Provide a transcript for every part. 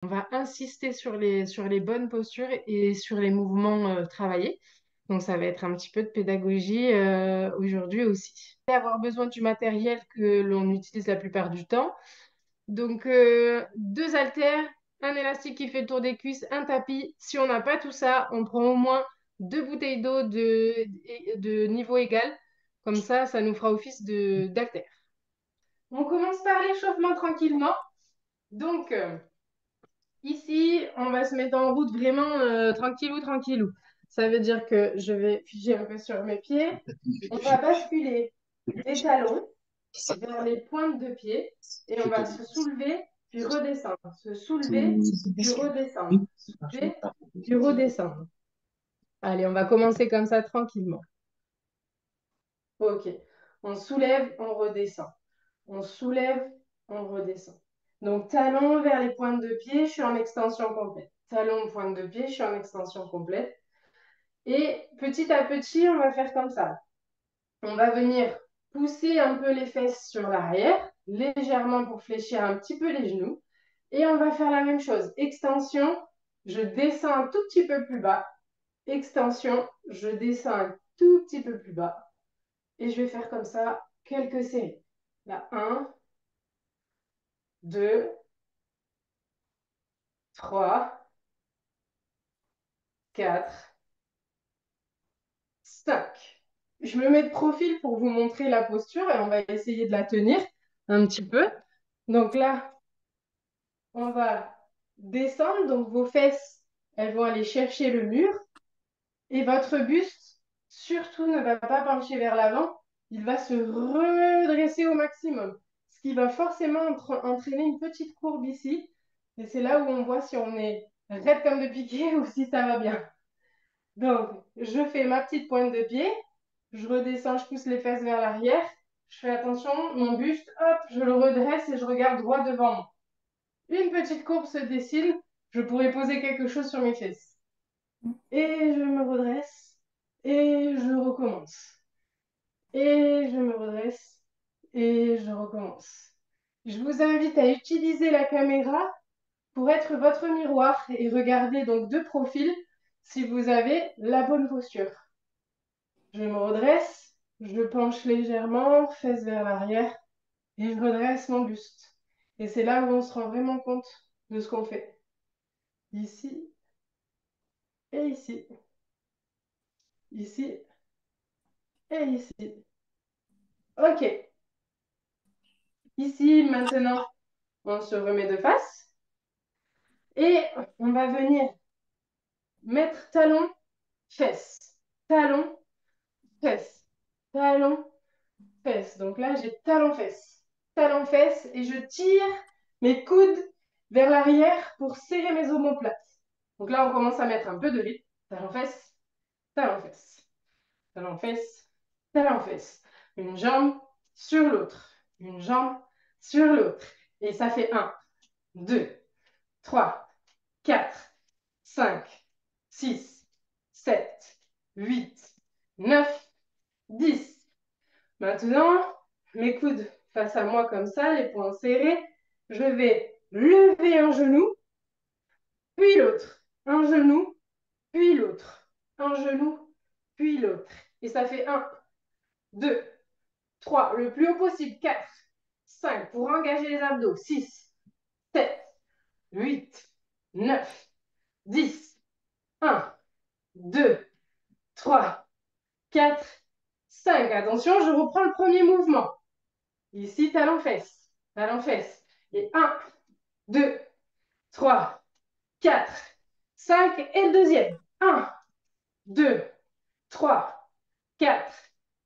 On va insister sur les bonnes postures et sur les mouvements travaillés. Donc, ça va être un petit peu de pédagogie aujourd'hui aussi. Et avoir besoin du matériel que l'on utilise la plupart du temps. Donc, deux haltères, un élastique qui fait le tour des cuisses, un tapis. Si on n'a pas tout ça, on prend au moins deux bouteilles d'eau de niveau égal. Comme ça nous fera office d'haltère. On commence par l'échauffement tranquillement. Donc, ici, on va se mettre en route vraiment tranquillou, tranquillou. Ça veut dire que je vais figer un peu sur mes pieds. On va basculer des talons vers les pointes de pied et on va se soulever puis redescendre. Se soulever puis redescendre. Soulever puis redescendre. Allez, on va commencer comme ça tranquillement. Ok. On soulève, on redescend. On soulève, on redescend. Donc, talon vers les pointes de pied, je suis en extension complète. Talon, pointe de pied, je suis en extension complète. Et petit à petit, on va faire comme ça. On va venir pousser un peu les fesses sur l'arrière, légèrement pour fléchir un petit peu les genoux. Et on va faire la même chose. Extension, je descends un tout petit peu plus bas. Extension, je descends un tout petit peu plus bas. Et je vais faire comme ça quelques séries. Là, 1, 2, 3, 4, 5. Je me mets de profil pour vous montrer la posture et on va essayer de la tenir un petit peu. Donc là, on va descendre. Donc vos fesses, elles vont aller chercher le mur. Et votre buste, surtout, ne va pas pencher vers l'avant. Il va se redresser au maximum. Ce qui va forcément entraîner une petite courbe ici. Et c'est là où on voit si on est raide comme de piqué ou si ça va bien. Donc, je fais ma petite pointe de pied. Je redescends, je pousse les fesses vers l'arrière. Je fais attention, mon buste, hop, je le redresse et je regarde droit devant moi. Une petite courbe se dessine. Je pourrais poser quelque chose sur mes fesses. Et je me redresse. Et je recommence. Et je me redresse. Et je recommence. Je vous invite à utiliser la caméra pour être votre miroir et regarder donc de profil si vous avez la bonne posture. Je me redresse, je penche légèrement, fesses vers l'arrière et je redresse mon buste. Et c'est là où on se rend vraiment compte de ce qu'on fait. Ici et ici. Ici et ici. Ok. Ici, maintenant, on se remet de face. Et on va venir mettre talon, fesse. Talon, fesse. Talon, fesse. Donc là, j'ai talon, fesse. Talon, fesse. Et je tire mes coudes vers l'arrière pour serrer mes omoplates. Donc là, on commence à mettre un peu de rythme. Talon, fesse. Talon, fesse. Talon, fesse. Talon, fesse. Une jambe sur l'autre. Une jambe sur l'autre. Et ça fait 1, 2, 3, 4, 5, 6, 7, 8, 9, 10. Maintenant, mes coudes face à moi comme ça, les poings serrés. Je vais lever un genou, puis l'autre. Un genou, puis l'autre. Un genou, puis l'autre. Et ça fait 1, 2, 3, le plus haut possible. 4, 5, pour engager les abdos. 6, 7, 8, 9, 10. 1, 2, 3, 4, 5. Attention, je reprends le premier mouvement. Ici, talon-fesse. Talon-fesse. Et 1, 2, 3, 4, 5. Et le deuxième. 1, 2, 3, 4,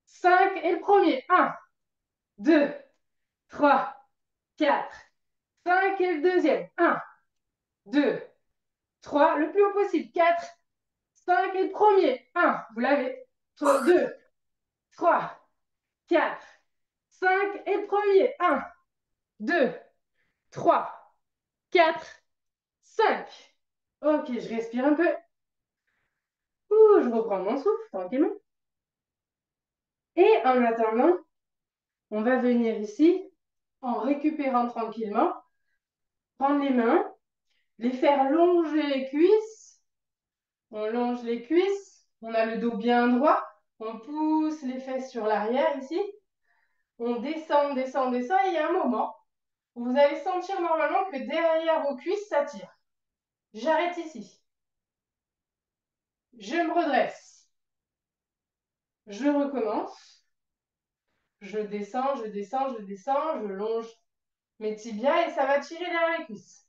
5. Et le premier. 1, 2, 3, 4, 5. Et le deuxième. 1, 2, 3. Le plus haut possible. 4, 5. Et le premier. 1. Vous l'avez. 2, 3, 4, 5 et le premier. 1, 2, 3, 4, 5. Ok, je respire un peu. Ouh, je reprends mon souffle tranquillement. Et en attendant, on va venir ici, en récupérant tranquillement, prendre les mains les faire longer les cuisses. On longe les cuisses. On a le dos bien droit. On pousse les fesses sur l'arrière ici. On descend, descend, descend. Et il y a un moment où vous allez sentir normalement que derrière vos cuisses, ça tire. J'arrête ici. Je me redresse. Je recommence. Je descends, je descends, je descends. Je longe mes tibias et ça va tirer derrière les cuisses.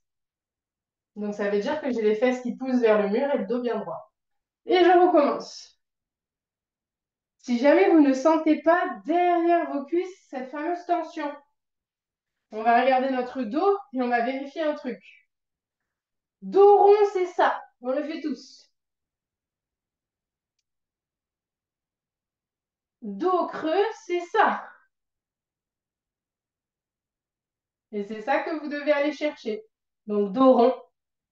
Donc ça veut dire que j'ai les fesses qui poussent vers le mur et le dos bien droit. Et je recommence. Si jamais vous ne sentez pas derrière vos cuisses cette fameuse tension, on va regarder notre dos et on va vérifier un truc. Dos rond, c'est ça. On le fait tous. Dos creux, c'est ça. Et c'est ça que vous devez aller chercher. Donc dos rond,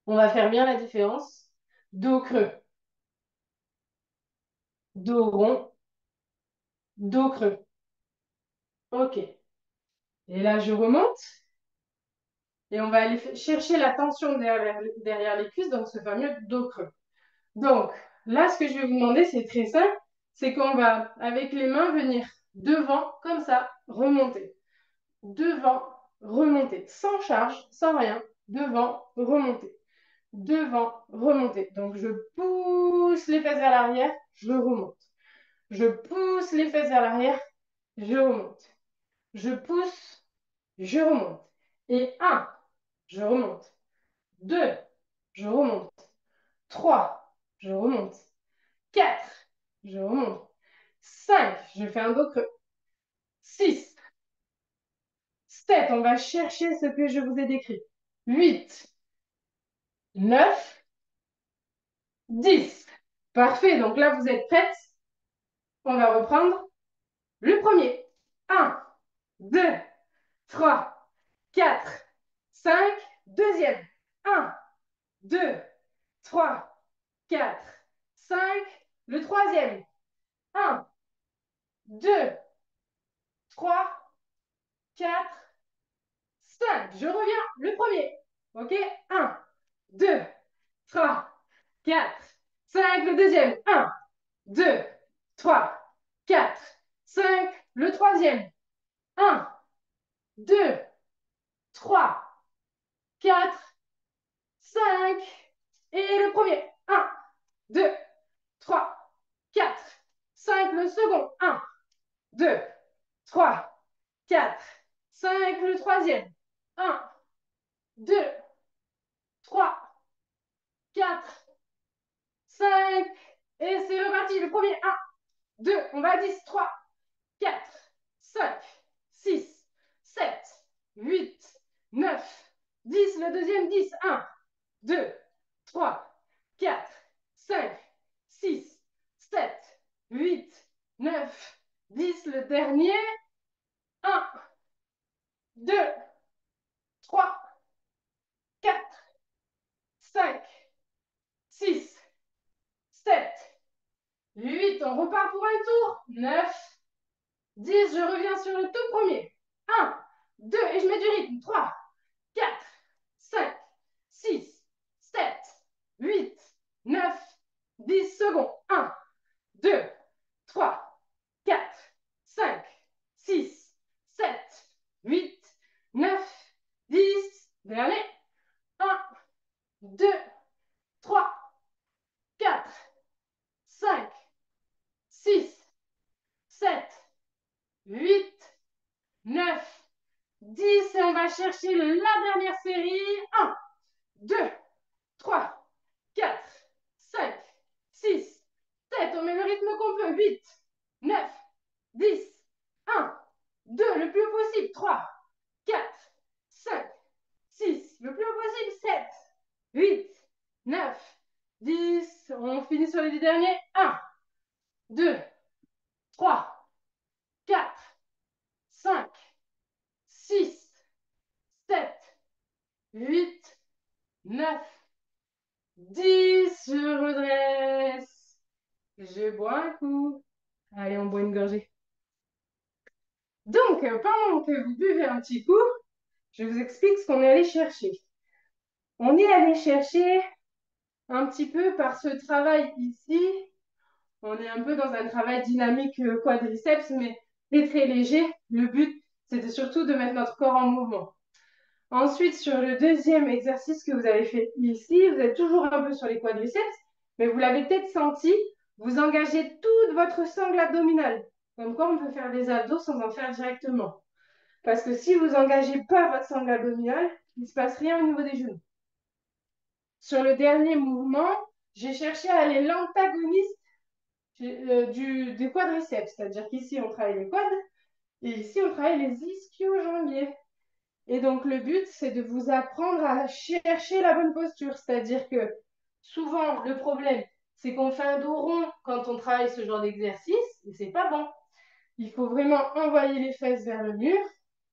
on va faire bien la différence. Dos creux. Dos rond, dos creux. OK. Et là, je remonte. Et on va aller chercher la tension derrière les cuisses, donc ce fameux dos creux. Donc, là, ce que je vais vous demander, c'est très simple. C'est qu'on va, avec les mains, venir devant, comme ça, remonter. Devant, remonter. Sans charge, sans rien. Devant, remonter. Devant, remonter. Donc, je pousse les fesses vers l'arrière, je remonte. Je pousse les fesses vers l'arrière, je remonte. Je pousse, je remonte. Et 1, je remonte. 2, je remonte. 3, je remonte. 4, je remonte. 5, je fais un dos creux. 6, 7, on va chercher ce que je vous ai décrit. 8, 9, 10. Parfait, donc là, vous êtes prêtes. On va reprendre le premier. 1, 2, 3, 4, 5. Deuxième. 1, 2, 3, 4, 5. Le troisième. 1, 2, 3, 4, 5. Je reviens. Le premier. OK? 1, 2, 3, 4, 5. Le deuxième. 1, 2, 3, 4, 5. Le troisième. 1, 2, 3, 4, 5. Et le premier. 1, 2, 3, 4, 5. Le second. 1, 2, 3, 4, 5. Le troisième. 1, 2, 3, 4, 5. Et c'est reparti. Le premier. 1, 2, on va à 10. 3, 4, 5, 6, 7, 8, 9, 10. Le deuxième. 10. 1, 2, 3, 4, 5, 6, 7, 8, 9, 10. Le dernier. 1, 2, 3, 4, 5, 6, 7, 8. On repart pour un tour. 9, 10. Je reviens sur le tout premier. 1, 2. Et je mets du rythme. 3, 4, 5, 6, 7, 8, 9, 10 secondes. 1, 2, 3, 4, 5, 6, 7, 8, 9, 10. Dernier. 1, 2, 3, 4, 5, 6, 7, 8, 9, 10. Et on va chercher la dernière série. 1, 2, 3, 4, 5, 6, 7. On met le rythme qu'on peut. 8, 9, 10. 1, 2, le plus haut possible. 3, 4, 5, 6. Le plus haut possible. 7, 8, 9, 10. On finit sur les 10 derniers. 1, 2, 3, 4, 5, 6, 7, 8, 9, 10. Je redresse. Je bois un coup. Allez, on boit une gorgée. Donc, pendant que vous buvez un petit coup, je vous explique ce qu'on est allé chercher. On est allé chercher un petit peu par ce travail ici. On est un peu dans un travail dynamique quadriceps, mais c'est très léger. Le but, c'était surtout de mettre notre corps en mouvement. Ensuite, sur le deuxième exercice que vous avez fait ici, vous êtes toujours un peu sur les quadriceps, mais vous l'avez peut-être senti, vous engagez toute votre sangle abdominale. Comme quoi, on peut faire des abdos sans en faire directement. Parce que si vous n'engagez pas votre sangle abdominale, il ne se passe rien au niveau des genoux. Sur le dernier mouvement, j'ai cherché à aller l'antagoniste des quadriceps. C'est-à-dire qu'ici, on travaille les quads et ici, on travaille les ischio-jambiers. Et donc, le but, c'est de vous apprendre à chercher la bonne posture. C'est-à-dire que souvent, le problème, c'est qu'on fait un dos rond quand on travaille ce genre d'exercice et c'est pas bon. Il faut vraiment envoyer les fesses vers le mur,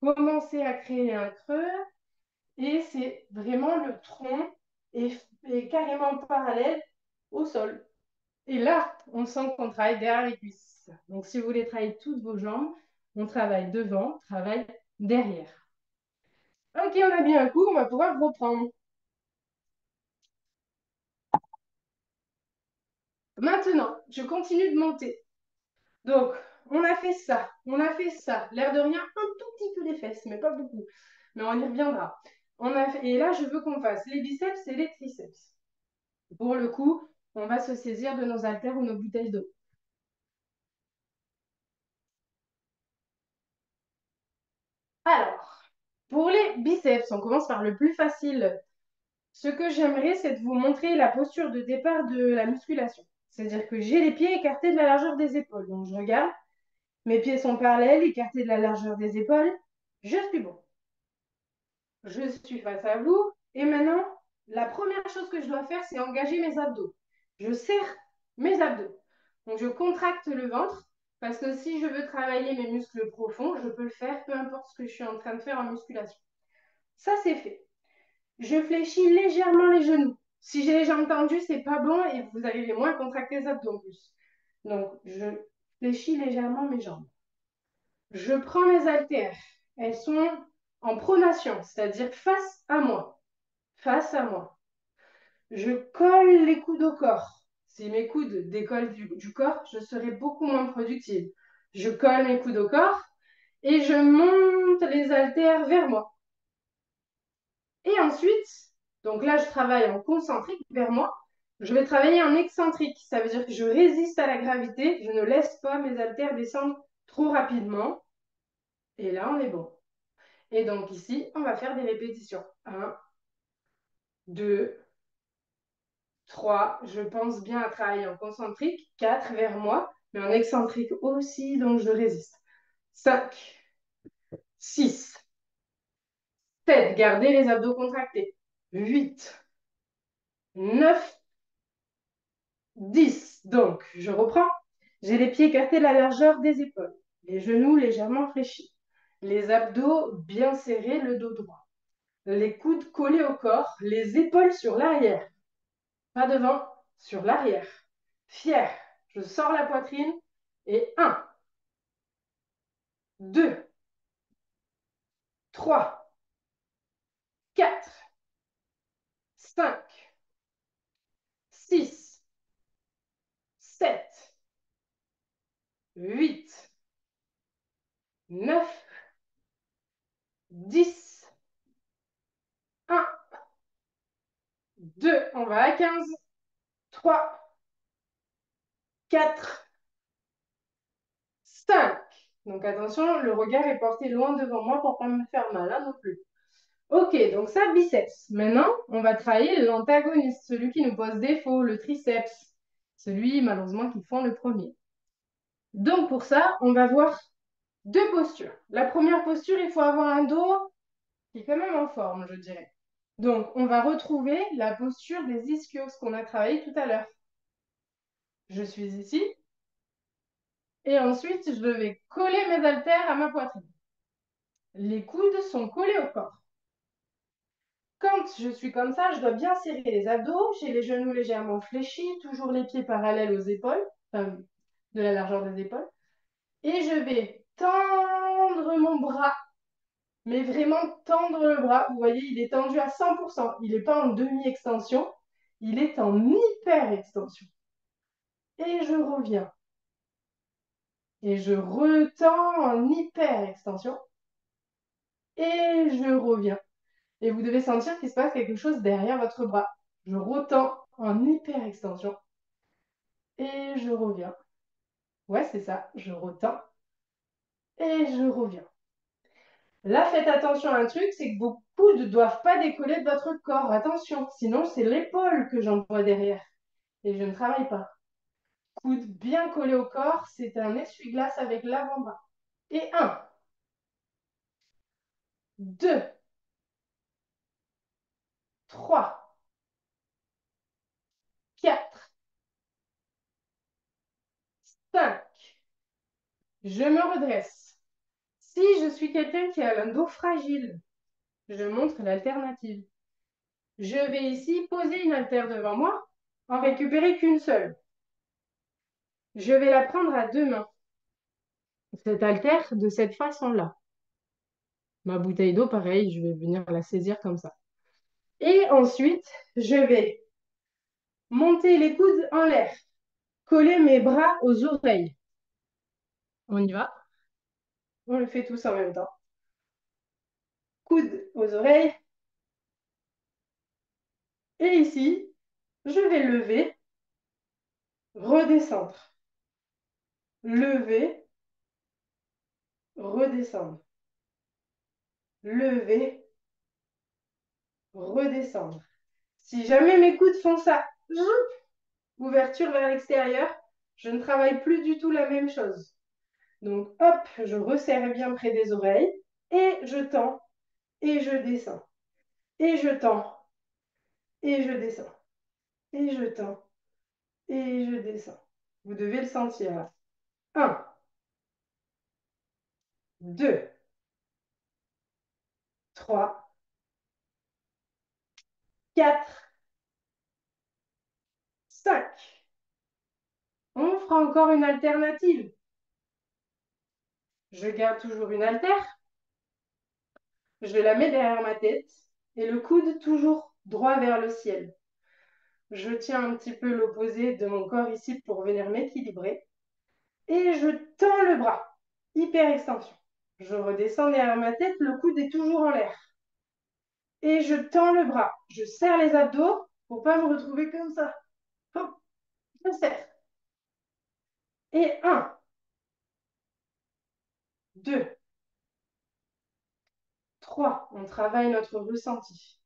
commencer à créer un creux et c'est vraiment le tronc est carrément parallèle au sol. Et là, on sent qu'on travaille derrière les cuisses. Donc, si vous voulez travailler toutes vos jambes, on travaille devant, on travaille derrière. Ok, on a bien un coup, on va pouvoir reprendre. Maintenant, je continue de monter. Donc, on a fait ça, on a fait ça. L'air de rien, un tout petit peu les fesses, mais pas beaucoup. Mais on y reviendra. Et là, je veux qu'on fasse les biceps et les triceps. Pour le coup, on va se saisir de nos haltères ou nos bouteilles d'eau. Alors, pour les biceps, on commence par le plus facile. Ce que j'aimerais, c'est de vous montrer la posture de départ de la musculation. C'est-à-dire que j'ai les pieds écartés de la largeur des épaules. Donc, je regarde, mes pieds sont parallèles, écartés de la largeur des épaules. Je suis bon. Je suis face à vous. Et maintenant, la première chose que je dois faire, c'est engager mes abdos. Je serre mes abdos. Donc, je contracte le ventre parce que si je veux travailler mes muscles profonds, je peux le faire, peu importe ce que je suis en train de faire en musculation. Ça, c'est fait. Je fléchis légèrement les genoux. Si j'ai les jambes tendues, c'est pas bon et vous allez les moins contracter les abdos en plus. Donc, je fléchis légèrement mes jambes. Je prends mes haltères. Elles sont en pronation, c'est-à-dire face à moi. Face à moi. Je colle les coudes au corps. Si mes coudes décollent du corps, je serai beaucoup moins productive. Je colle mes coudes au corps et je monte les haltères vers moi. Et ensuite, donc là, je travaille en concentrique vers moi. Je vais travailler en excentrique. Ça veut dire que je résiste à la gravité. Je ne laisse pas mes haltères descendre trop rapidement. Et là, on est bon. Et donc ici, on va faire des répétitions. 1, 2, 3. Je pense bien à travailler en concentrique. 4 vers moi, mais en excentrique aussi, donc je résiste. 5, 6, 7. Gardez les abdos contractés. 8, 9, 10. Donc, je reprends. J'ai les pieds écartés de la largeur des épaules, les genoux légèrement fléchis, les abdos bien serrés, le dos droit, les coudes collés au corps, les épaules sur l'arrière, pas devant, sur l'arrière. Fier, je sors la poitrine et 1, 2, 3, 4, 5, 6, 7, 8, 9, 10, 1, 2, on va à 15, 3, 4, 5. Donc attention, le regard est porté loin devant moi pour ne pas me faire mal hein, non plus. Ok, donc ça, biceps. Maintenant, on va travailler l'antagoniste, celui qui nous pose défaut, le triceps. Celui, malheureusement, qui font le premier. Donc pour ça, on va voir deux postures. La première posture, il faut avoir un dos qui est quand même en forme, je dirais. Donc, on va retrouver la posture des ischios qu'on a travaillé tout à l'heure. Je suis ici. Et ensuite, je vais coller mes haltères à ma poitrine. Les coudes sont collés au corps. Quand je suis comme ça, je dois bien serrer les abdos. J'ai les genoux légèrement fléchis, toujours les pieds parallèles aux épaules, enfin, de la largeur des épaules. Et je vais tendre mon bras mais vraiment tendre le bras. Vous voyez, il est tendu à 100%. Il n'est pas en demi-extension, il est en hyper-extension. Et je reviens. Et je retends en hyper-extension. Et je reviens. Et vous devez sentir qu'il se passe quelque chose derrière votre bras. Je retends en hyper-extension. Et je reviens. Ouais, c'est ça. Je retends. Et je reviens. Là, faites attention à un truc, c'est que vos coudes ne doivent pas décoller de votre corps. Attention, sinon c'est l'épaule que j'envoie derrière. Et je ne travaille pas. Coude bien collé au corps, c'est un essuie-glace avec l'avant-bras. Et un, deux, trois, quatre, cinq. Je me redresse. Si je suis quelqu'un qui a un dos fragile, je montre l'alternative. Je vais ici poser une haltère devant moi, en récupérer qu'une seule. Je vais la prendre à deux mains. Cette haltère de cette façon-là. Ma bouteille d'eau, pareil, je vais venir la saisir comme ça. Et ensuite, je vais monter les coudes en l'air, coller mes bras aux oreilles. On y va? On le fait tous en même temps. Coudes aux oreilles. Et ici, je vais lever, redescendre. Lever, redescendre. Lever, redescendre. Si jamais mes coudes font ça, ouverture vers l'extérieur, je ne travaille plus du tout la même chose. Donc, hop, je resserre bien près des oreilles et je tends et je descends. Et je tends et je descends. Et je tends et je descends. Vous devez le sentir là. 1, 2, 3, 4, 5. On fera encore une alternative. Je garde toujours une haltère. Je la mets derrière ma tête et le coude toujours droit vers le ciel. Je tiens un petit peu l'opposé de mon corps ici pour venir m'équilibrer. Et je tends le bras. Hyper extension. Je redescends derrière ma tête, le coude est toujours en l'air. Et je tends le bras. Je serre les abdos pour ne pas me retrouver comme ça. Hop, je serre. Et 1, 2, 3. On travaille notre ressenti.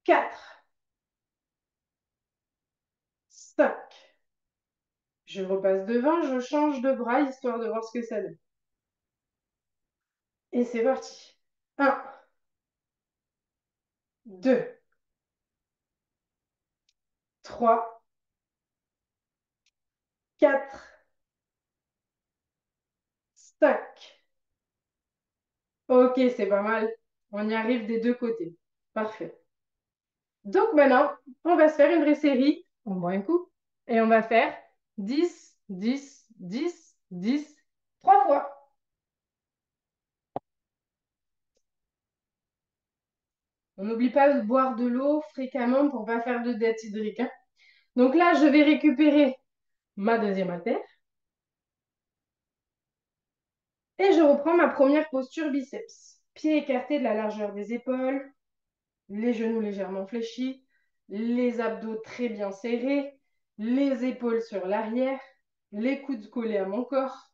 4, 5. Je repasse devant, je change de bras histoire de voir ce que ça donne. Et c'est parti. 1, 2, 3, 4, 5. Ok, c'est pas mal. On y arrive des deux côtés. Parfait. Donc maintenant, on va se faire une vraie série. On boit un coup. Et on va faire 10, 10, 10, 10, 3 fois. On n'oublie pas de boire de l'eau fréquemment pour ne pas faire de dette hydrique, hein. Donc là, je vais récupérer ma deuxième haltère. Et je reprends ma première posture biceps. Pieds écartés de la largeur des épaules, les genoux légèrement fléchis, les abdos très bien serrés, les épaules sur l'arrière, les coudes collés à mon corps,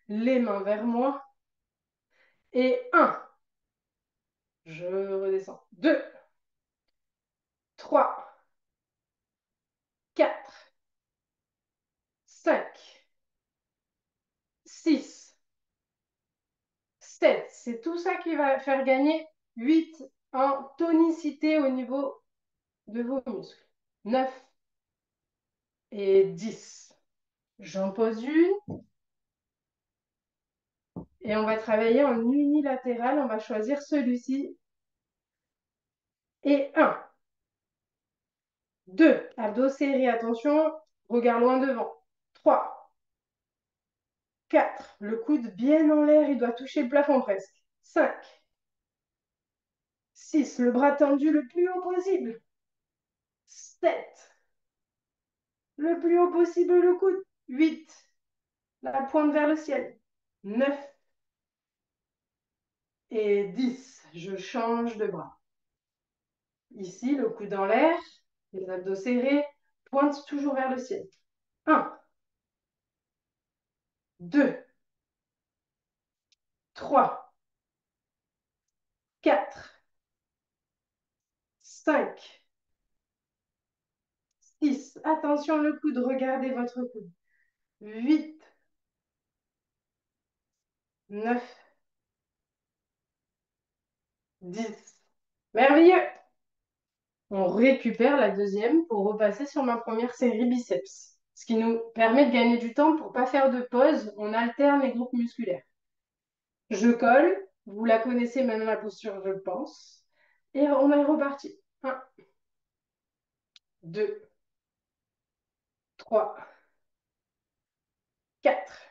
les mains vers moi. Et 1, je redescends. 2, 3, 4, 5, 6, 7. C'est tout ça qui va faire gagner 8 en tonicité au niveau de vos muscles. 9 et 10. J'en pose une et on va travailler en unilatéral. On va choisir celui-ci. Et 1, 2, abdos serrés, attention, regard loin devant. 3, 4, le coude bien en l'air, il doit toucher le plafond presque. 5, 6, le bras tendu le plus haut possible. 7, le plus haut possible le coude. 8, la pointe vers le ciel. 9 et 10, je change de bras. Ici, le coude en l'air, les abdos serrés, pointe toujours vers le ciel. 1, 2, 3, 4, 5, 6. Attention le coude, regardez votre coude. 8, 9, 10. Merveilleux. On récupère la deuxième pour repasser sur ma première série biceps. Ce qui nous permet de gagner du temps pour ne pas faire de pause. On alterne les groupes musculaires. Je colle. Vous la connaissez maintenant la posture, je pense. Et on est reparti. 1, 2, 3, 4,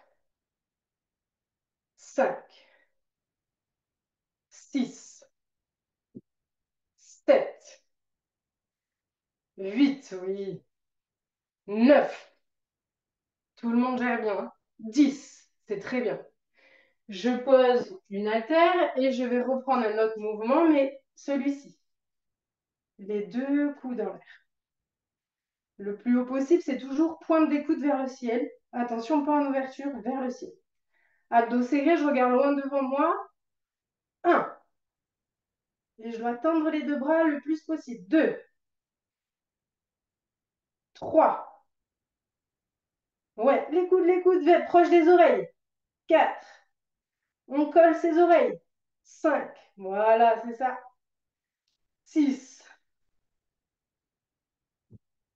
5, 6, 7, 8, oui, 9. Tout le monde gère bien, hein. 10, c'est très bien. Je pose une haltère et je vais reprendre un autre mouvement, mais celui-ci. Les deux coudes en l'air. Le plus haut possible, c'est toujours pointe des coudes vers le ciel. Attention, pas en ouverture, vers le ciel. Abdos serrés, je regarde loin devant moi. 1. Et je dois tendre les deux bras le plus possible. 2. 3. Ouais, les coudes proches des oreilles. 4. On colle ses oreilles. 5. Voilà, c'est ça. 6.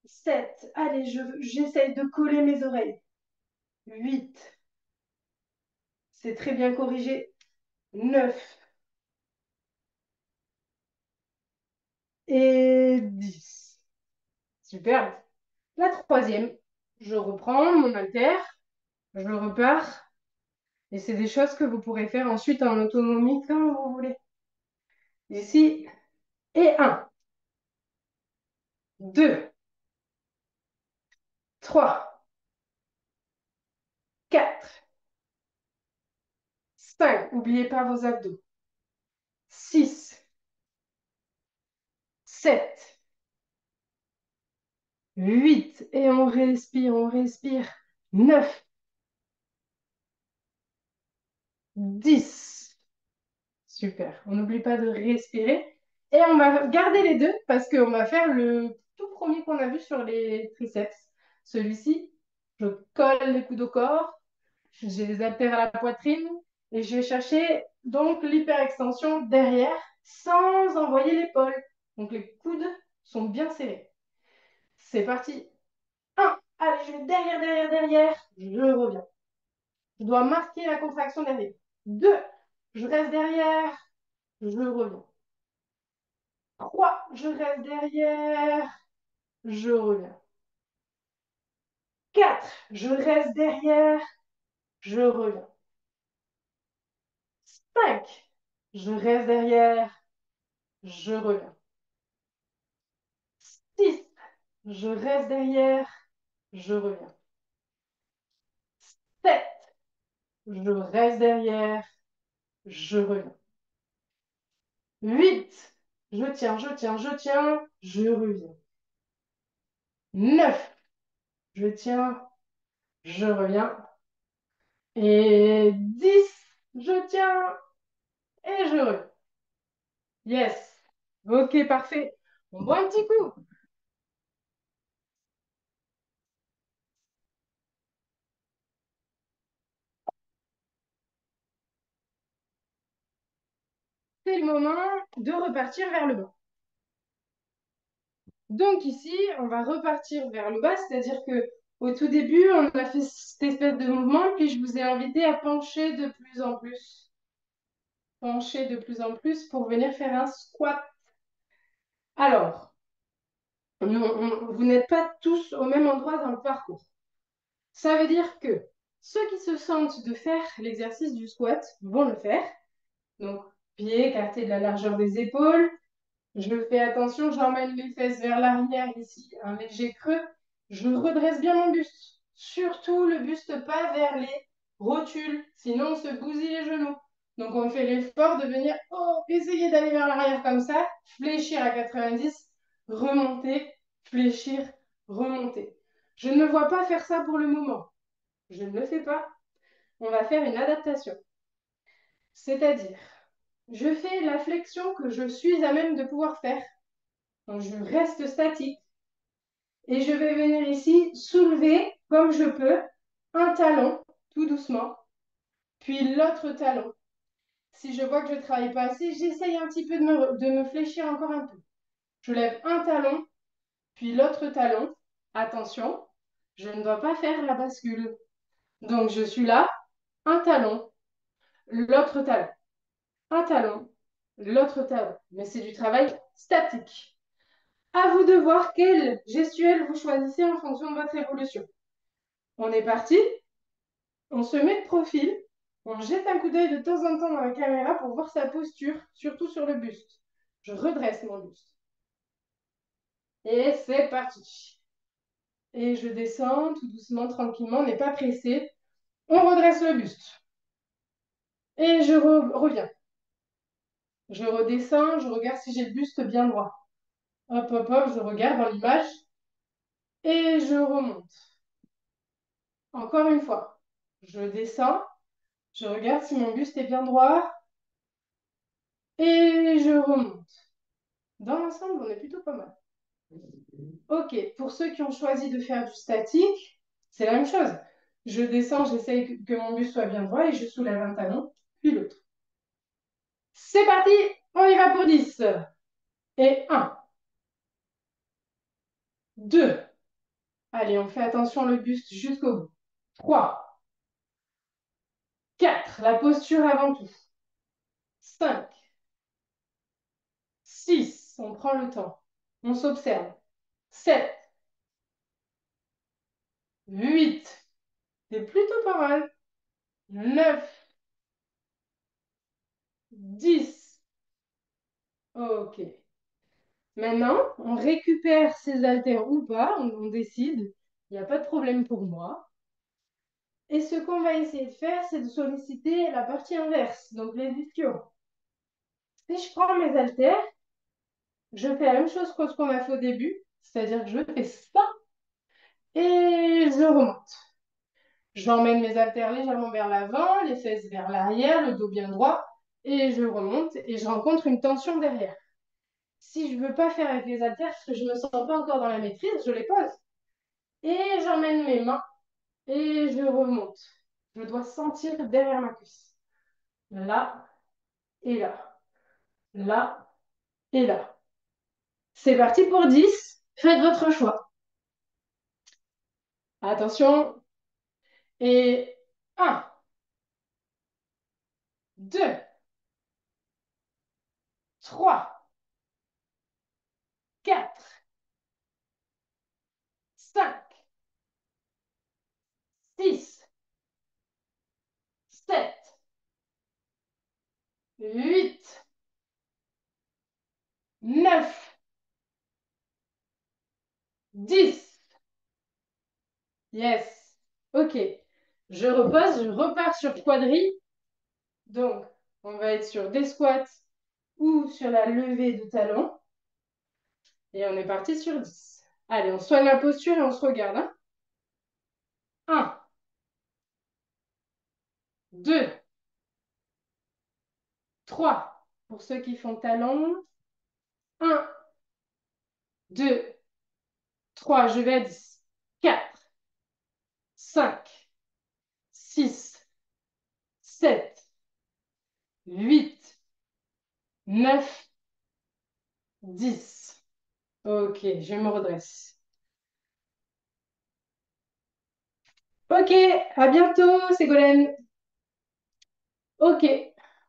7. Allez, j'essaye de coller mes oreilles. 8. C'est très bien corrigé. 9. Et 10. Super. La troisième, je reprends mon haltère, je repars. Et c'est des choses que vous pourrez faire ensuite en autonomie quand vous voulez. Ici, et 1, 2, 3, 4, 5. N'oubliez pas vos abdos. 6, 7, 8. Et on respire, on respire. 9, 10. Super. On n'oublie pas de respirer. Et on va garder les deux parce qu'on va faire le tout premier qu'on a vu sur les triceps. Celui-ci, je colle les coudes au corps, j'ai les haltères à la poitrine et je vais chercher donc l'hyperextension derrière sans envoyer l'épaule. Donc les coudes sont bien serrés. C'est parti. 1. Allez, je vais derrière, derrière, derrière. Je reviens. Je dois marquer la contraction derrière. 2. Je reste derrière. Je reviens. 3, je reste derrière, je reviens. 4, je reste derrière, je reviens. 5, je reste derrière, je reviens. 6, je reste derrière, je reviens. 7, je reste derrière, je reviens. 8, je tiens, je tiens, je tiens, je reviens. 9, je tiens, je reviens. Et 10, je tiens et je reviens. Yes. Ok, parfait. On boit un petit coup. C'est le moment de repartir vers le bas. Donc ici, on va repartir vers le bas, c'est-à-dire que au tout début, on a fait cette espèce de mouvement, puis je vous ai invité à pencher de plus en plus. Pencher de plus en plus pour venir faire un squat. Alors, vous n'êtes pas tous au même endroit dans le parcours. Ça veut dire que ceux qui se sentent de faire l'exercice du squat vont le faire. Donc, pieds écartés de la largeur des épaules, Je fais attention, j'emmène les fesses vers l'arrière ici, un léger creux. Je redresse bien mon buste. Surtout le buste pas vers les rotules, sinon on se bousille les genoux. Donc on fait l'effort de venir, oh, essayer d'aller vers l'arrière comme ça, fléchir à 90, remonter, fléchir, remonter. Je ne me vois pas faire ça pour le moment. Je ne le fais pas. On va faire une adaptation. C'est-à-dire, je fais la flexion que je suis à même de pouvoir faire. Donc, je reste statique et je vais venir ici soulever comme je peux un talon tout doucement, puis l'autre talon. Si je vois que je ne travaille pas assez, j'essaye un petit peu de me fléchir encore un peu. Je lève un talon, puis l'autre talon. Attention, je ne dois pas faire la bascule. Donc, je suis là, un talon, l'autre talon, un talon, l'autre talon. Mais c'est du travail statique. À vous de voir quelle gestuelle vous choisissez en fonction de votre évolution. On est parti, on se met de profil, on jette un coup d'œil de temps en temps dans la caméra pour voir sa posture, surtout sur le buste. Je redresse mon buste. Et c'est parti. Et je descends tout doucement, tranquillement, on n'est pas pressé. On redresse le buste. Et je reviens. Je redescends, je regarde si j'ai le buste bien droit. Hop, hop, hop, je regarde dans l'image et je remonte. Encore une fois, je descends, je regarde si mon buste est bien droit et je remonte. Dans l'ensemble, on est plutôt pas mal. Ok, pour ceux qui ont choisi de faire du statique, c'est la même chose. Je descends, j'essaye que mon buste soit bien droit et je soulève un talon, puis l'autre. C'est parti, on y va pour 10. Et 1, 2. Allez, on fait attention le buste jusqu'au bout. 3, 4. La posture avant tout. 5, 6. On prend le temps. On s'observe. 7, 8. C'est plutôt pas mal. 9, 10. Ok. Maintenant, on récupère ses haltères ou pas, on décide. Il n'y a pas de problème pour moi. Et ce qu'on va essayer de faire, c'est de solliciter la partie inverse, donc les ischios. Si je prends mes haltères, je fais la même chose que ce qu'on a fait au début, c'est-à-dire que je fais ça et je remonte. J'emmène mes haltères légèrement vers l'avant, les fesses vers l'arrière, le dos bien droit, et je remonte et je rencontre une tension derrière. Si je ne veux pas faire avec les haltères parce que je ne me sens pas encore dans la maîtrise, je les pose. Et j'emmène mes mains et je remonte. Je dois sentir derrière ma cuisse. Là et là. Là et là. C'est parti pour 10. Faites votre choix. Attention. Et 1, 2, 3, 4, 5, 6, 7, 8, 9, 10. Yes. Ok. Je repose, je repars sur quadrille. Donc, on va être sur des squats ou sur la levée de talons. Et on est parti sur 10. Allez, on soigne la posture et on se regarde. Hein. 1, 2, 3. Pour ceux qui font talons. 1, 2, 3. Je vais à 10. 4, 5, 6, 7, 8, 9, 10. Ok, je me redresse. Ok, à bientôt, Ségolène. Ok,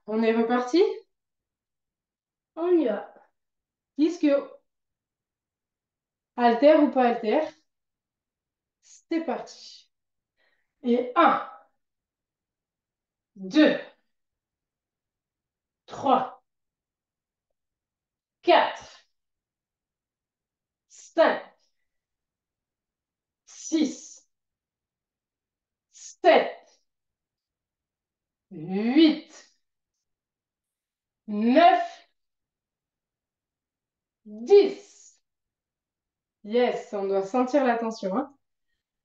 on est reparti. On y va. Ischio. Alter ou pas alter. C'est parti. Et 1, 2, 3, 4, 5, 6, 7, 8, 9, 10. Yes, on doit sentir la tension, hein.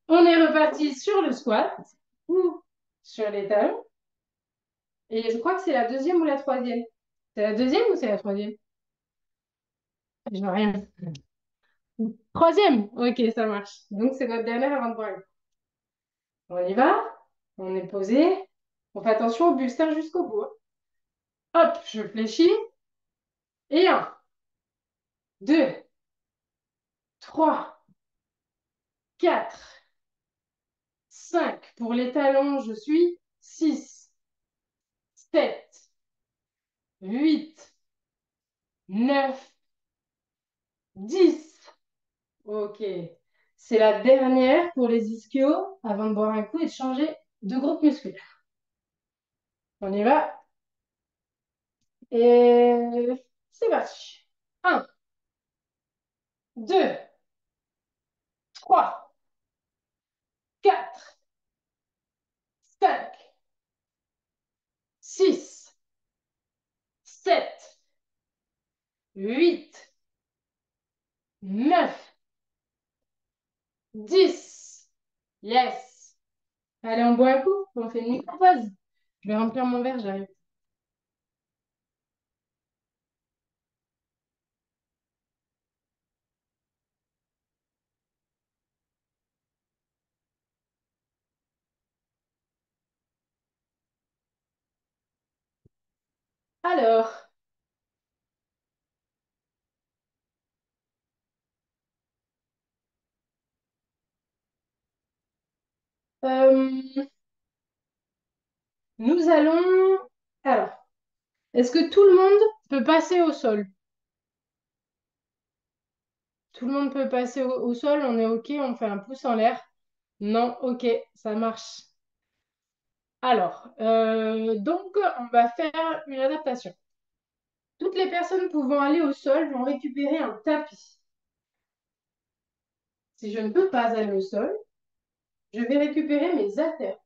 On est reparti sur le squat ou sur les talons. Et je crois que c'est la deuxième ou la troisième. C'est la deuxième ou c'est la troisième? Je vois rien. Troisième. Ok, ça marche. Donc, c'est notre dernière avant de boire. On y va. On est posé. On fait attention au buster jusqu'au bout, hein. Hop, je fléchis. Et un, deux, trois, quatre, cinq. Pour les talons, je suis six, sept, huit, neuf, 10. Ok. C'est la dernière pour les ischios avant de boire un coup et de changer de groupe musculaire. On y va. Et c'est parti. Un, deux, trois, quatre, cinq, six, sept, huit, neuf, 10. Yes. Allez, on boit un coup. On fait une micro-pause. Je vais remplir mon verre, j'arrive. Alors, euh, nous allons... Alors, est-ce que tout le monde peut passer au sol? Tout le monde peut passer au sol, on est OK, on fait un pouce en l'air. Non, OK, ça marche. Alors, donc, on va faire une adaptation. Toutes les personnes pouvant aller au sol vont récupérer un tapis. Si je ne peux pas aller au sol, je vais récupérer mes haltères.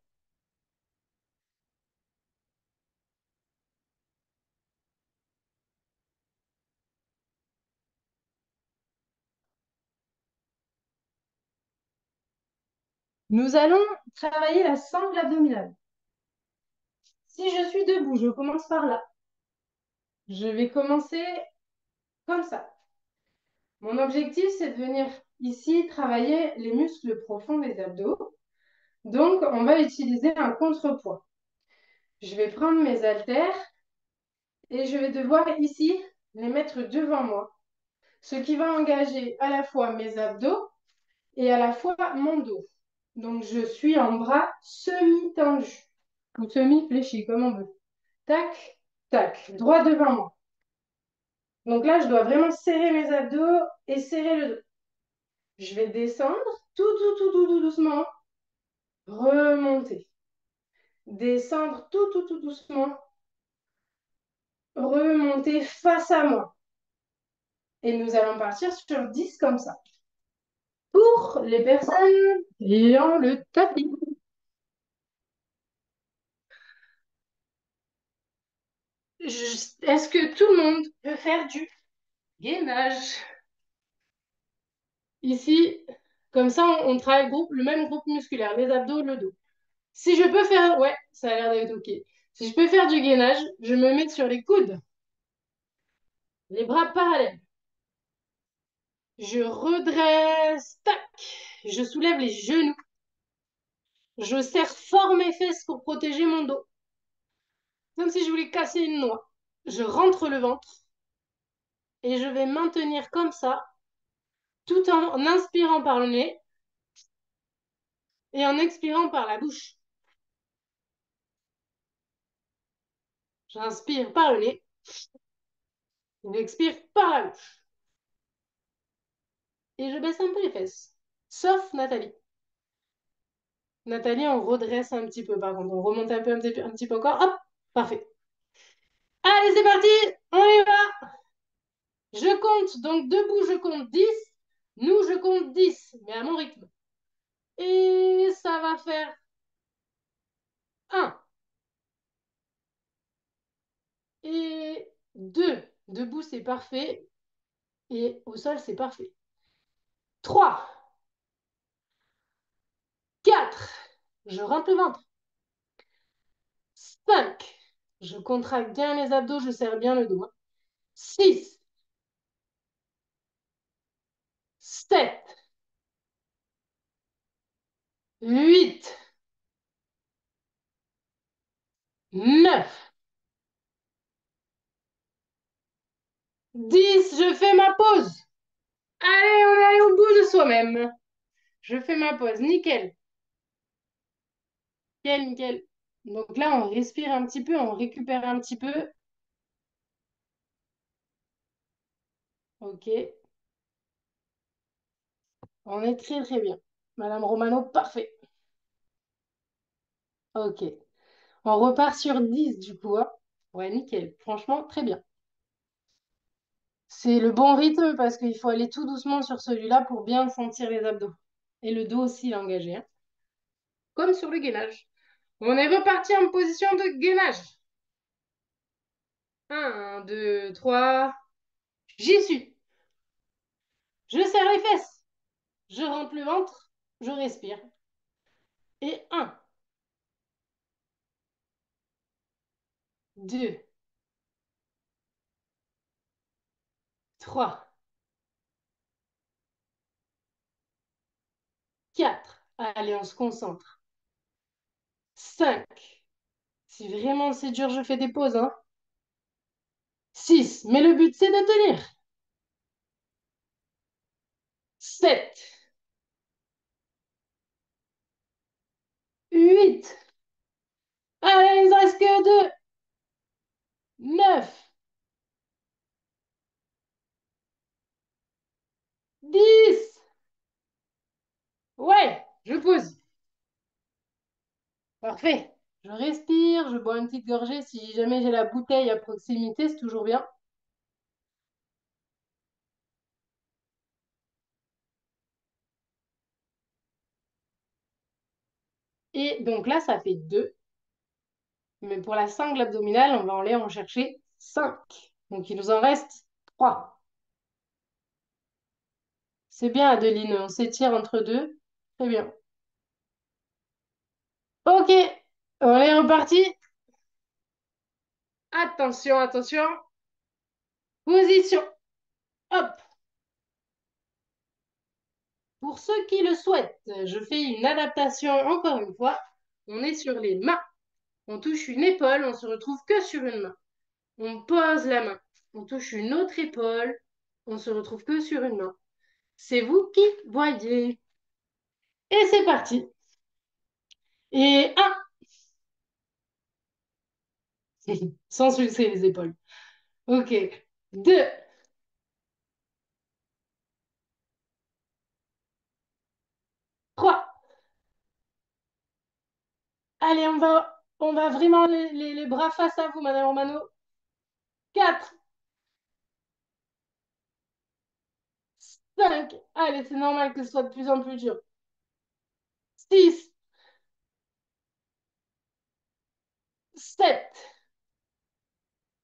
Nous allons travailler la sangle abdominale. Si je suis debout, je commence par là. Je vais commencer comme ça. Mon objectif, c'est de venir ici travailler les muscles profonds des abdos. Donc, on va utiliser un contrepoids. Je vais prendre mes haltères et je vais devoir ici les mettre devant moi, ce qui va engager à la fois mes abdos et à la fois mon dos. Donc, je suis en bras semi-tendu ou semi-fléchi, comme on veut. Tac, tac, droit devant moi. Donc là, je dois vraiment serrer mes abdos et serrer le dos. Je vais descendre tout doucement, remonter. Descendre tout doucement, remonter face à moi. Et nous allons partir sur 10 comme ça. Pour les personnes ayant le tapis. Est-ce que tout le monde peut faire du gainage? Ici, comme ça, on travaille le même groupe musculaire, les abdos, le dos. Si je peux faire... Ouais, ça a l'air d'être OK. Si je peux faire du gainage, je me mets sur les coudes, les bras parallèles. Je redresse, tac. Je soulève les genoux. Je serre fort mes fesses pour protéger mon dos. Comme si je voulais casser une noix. Je rentre le ventre et je vais maintenir comme ça, tout en inspirant par le nez et en expirant par la bouche. J'inspire par le nez, j'expire par la bouche. Et je baisse un peu les fesses. Sauf Nathalie. Nathalie, on redresse un petit peu par contre. On remonte un petit peu encore. Hop, parfait. Allez, c'est parti, on y va. Je compte, donc debout, je compte 10. Nous, je compte 10, mais à mon rythme. Et ça va faire un et 2. Debout, c'est parfait. Et au sol, c'est parfait. 3, 4. Je rentre le ventre. 5. Je contracte bien les abdos, je serre bien le dos. 6, 7, 8, 9, 10. Je fais ma pause. Allez, on est allé au bout de soi-même. Je fais ma pause. Nickel. Nickel, nickel. Donc là, on respire un petit peu, on récupère un petit peu. Ok. On est très, très bien. Madame Romano, parfait. Ok. On repart sur 10 du coup, hein. Ouais, nickel. Franchement, très bien. C'est le bon rythme parce qu'il faut aller tout doucement sur celui-là pour bien sentir les abdos. Et le dos aussi, il est engagé, hein. Comme sur le gainage. On est reparti en position de gainage. Un, 2, 3. J'y suis. Je serre les fesses. Je rentre le ventre. Je respire. Et un, 2, 3, 4. Allez, on se concentre. 5. Si vraiment c'est dur, je fais des pauses, hein. 6. Mais le but, c'est de tenir. 7. 8. Allez, il ne reste que 2. 9. 10. Ouais, je pose. Parfait. Je respire, je bois une petite gorgée. Si jamais j'ai la bouteille à proximité, c'est toujours bien. Et donc là, ça fait 2. Mais pour la sangle abdominale, on va aller en chercher 5. Donc il nous en reste 3. C'est bien, Adeline, on s'étire entre deux. Très bien. Ok, on est reparti. Attention, attention. Position. Hop. Pour ceux qui le souhaitent, je fais une adaptation encore une fois. On est sur les mains. On touche une épaule, on se retrouve que sur une main. On pose la main. On touche une autre épaule, on se retrouve que sur une main. C'est vous qui voyez. Et c'est parti. Et un. Sans succès les épaules. Ok. 2, 3. Allez, on va vraiment les bras face à vous, Madame Romano. 4, 5. Allez, c'est normal que ce soit de plus en plus dur. 6, 7.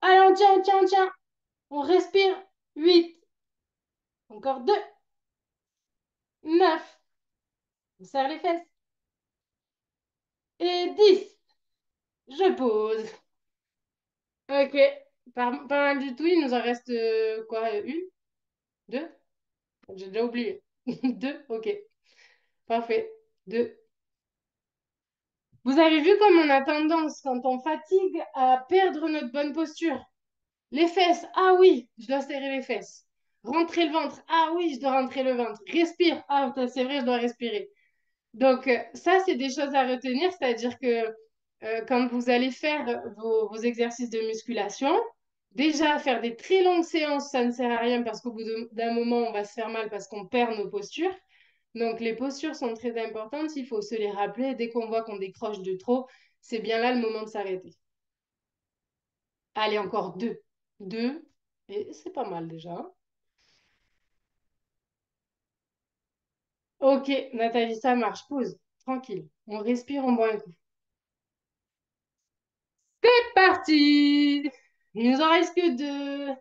Allez, on tient, on tient, on tient. On respire. 8. Encore 2. 9. On serre les fesses. Et 10. Je pose. Ok. Pas mal du tout. Il nous en reste quoi? Une? Deux? J'ai déjà oublié. Deux? Ok. Parfait. Deux. Vous avez vu comme on a tendance, quand on fatigue, à perdre notre bonne posture. Les fesses, ah oui, je dois serrer les fesses. Rentrer le ventre, ah oui, je dois rentrer le ventre. Respire, ah c'est vrai, je dois respirer. Donc ça, c'est des choses à retenir, c'est-à-dire que quand vous allez faire vos exercices de musculation, déjà faire des très longues séances, ça ne sert à rien parce qu'au bout d'un moment, on va se faire mal parce qu'on perd nos postures. Donc, les postures sont très importantes. Il faut se les rappeler. Dès qu'on voit qu'on décroche de trop, c'est bien là le moment de s'arrêter. Allez, encore 2. 2. Et c'est pas mal déjà, hein. Ok, Nathalie, ça marche. Pause. Tranquille. On respire, on boit un coup. C'est parti! Il nous en reste que deux.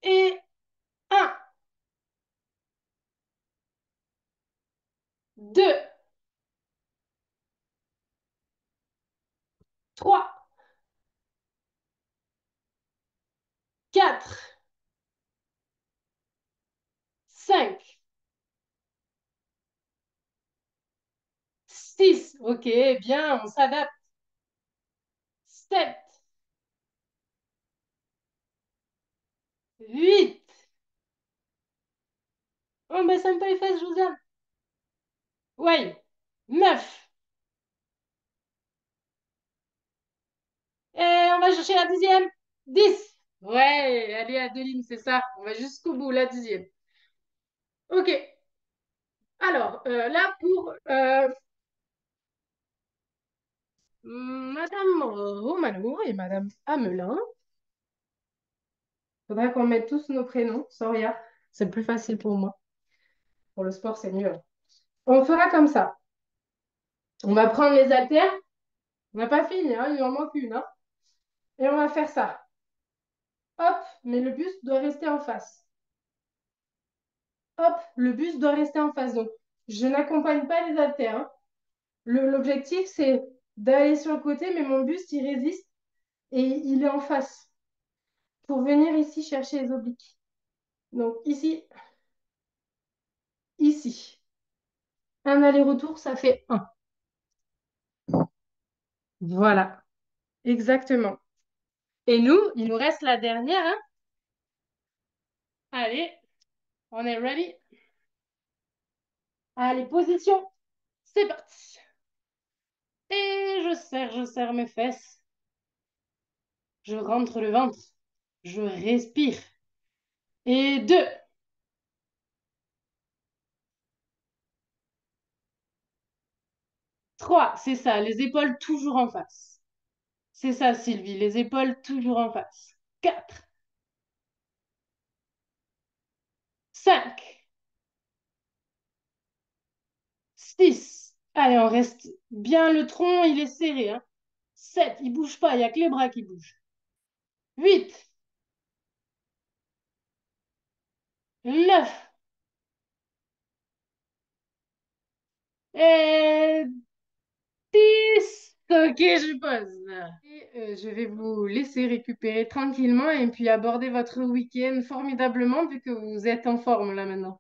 Et un, deux, trois, quatre, cinq, six. Ok, bien, on s'adapte. Sept, huit. On baisse un peu les fesses, Josiane. Ouais. Neuf. Et on va chercher la dixième. 10. Ouais, allez, Adeline, c'est ça. On va jusqu'au bout, la dixième. Ok. Alors, là, pour Madame Romano et Madame Amelin, faudrait qu'on mette tous nos prénoms. Soria, c'est plus facile pour moi. Pour le sport, c'est mieux. On fera comme ça. On va prendre les haltères. On n'a pas fini, hein, il en manque une. Hein. Et on va faire ça. Hop, mais le buste doit rester en face. Hop, le buste doit rester en face. Donc, je n'accompagne pas les haltères. Hein. L'objectif, c'est d'aller sur le côté, mais mon buste, il résiste et il est en face pour venir ici chercher les obliques. Donc, ici, ici. Un aller-retour, ça fait un. Voilà, exactement. Et nous, il nous reste la dernière. Hein. Allez, on est ready. Allez, position. C'est parti. Et je serre mes fesses. Je rentre le ventre. Je respire. Et deux, trois, c'est ça, les épaules toujours en face. C'est ça, Sylvie, les épaules toujours en face. Quatre, cinq, six. Allez, on reste bien le tronc, il est serré. Hein. Sept, il bouge pas, il n'y a que les bras qui bougent. Huit, neuf, et 10. Ok, je pose. Et, je vais vous laisser récupérer tranquillement et puis aborder votre week-end formidablement vu que vous êtes en forme là maintenant.